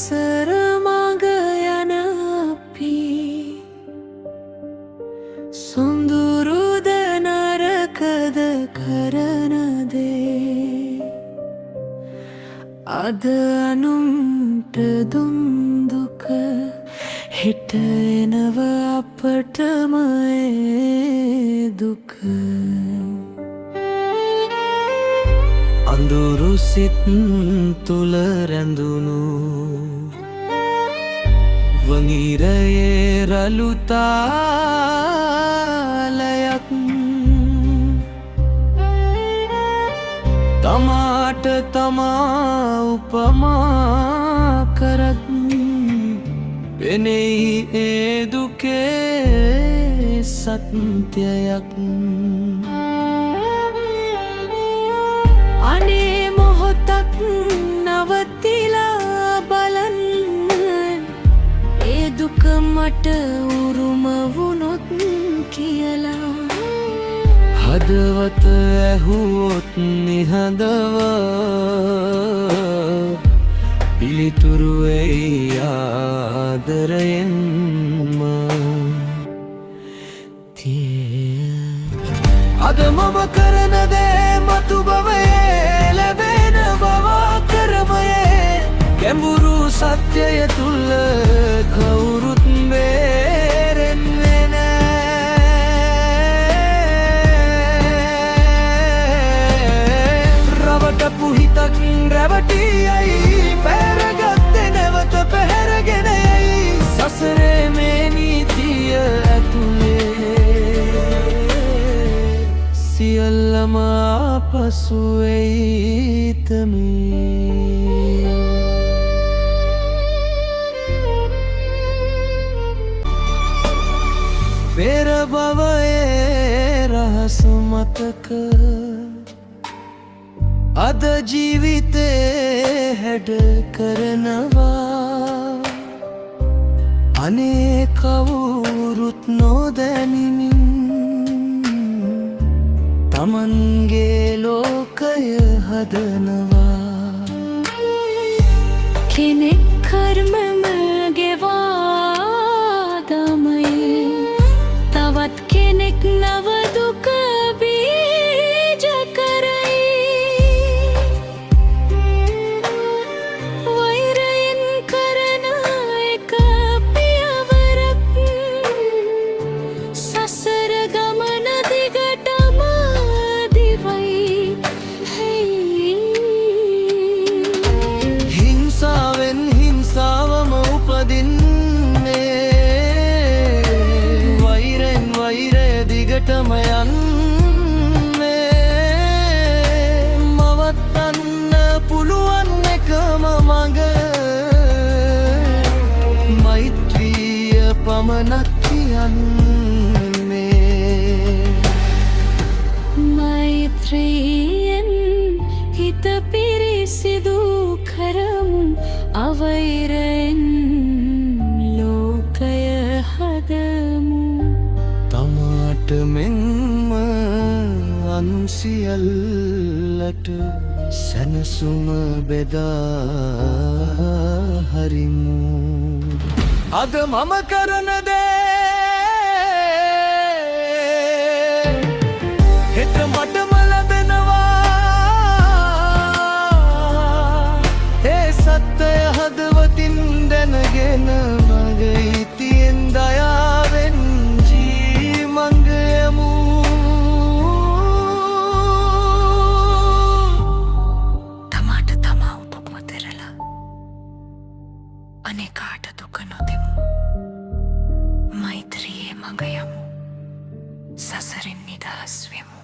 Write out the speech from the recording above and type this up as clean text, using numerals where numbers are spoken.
සසර මඟ යන අපි සොඳුරුද නරකද කරන දේ අද අනුන්ට දුන් දුක හෙට එනව අපටම ඒ දුක අඳුරු සිත් තුල රැඳුණු වගිරයේ රළු තාලයක් තමාට තමා උපමා කරත් පෙනෙයි ඒ දුකේ සත්‍යයක් අනේ මොහොතක් නවතිලා බලන්න ඒ දුක මට උරුම වුණොත් කියලා හදවත ඇහුවොත් නිහඬව පිළිතුරු වෙයි ආදරයෙන්ම අද මම කරන දේ මතු භවයේ ලැබෙන බව කරමයේ ගැඹුරු සත්‍යය තුල කවුරුත් බේරෙන්නේ නෑ රවටපු හිතක් රැවටියයි පැරගත්තේ නැවත පැහැරගෙන යයි සසරේ මේ නීතිය ඇතුලේ සියල්ලම ආපසු එයිතමේ පෙර භවයේ රහස මතක අද ජීවිතේ හැඩ කරනවා අනේ කවුරුත් නොදැනිමින් තමන්ගේ ලෝකය හදනවා කෙනෙක් කර්මම ගෙවා දමයි තවත් කෙනෙක් නව දුක බීජ කරයි වෛරයෙන් කරන එක පියවරක් සසර ගමන දිගටම හිංසාවෙන් හිංසාවම උපදින්නේ වෛරෙන් වෛරය දිගටම යන්නේ මවත්තන්න පුළුවන් එකම මඟ මෛත්‍රිය පමණක් කියන්නේ මෛත්‍රියෙන් හිත පිරිසිදු කරමු අවෛරයෙන් ලෝකය හදමු තමාට මෙන්ම අන්සියල්ලට සැනසුම බෙදා හරිමු අද මම කරන දේ හෙට මටම හදවතින් දැනගෙන මගේ ඉතියෙන් දයාවෙන් ජීමංගයමු තමාට තමා උපම දෙරලා අනෙකාට දුක නොදෙමු මෛත්‍රියේ මඟ යමු සසරින් නිදහස් වෙමු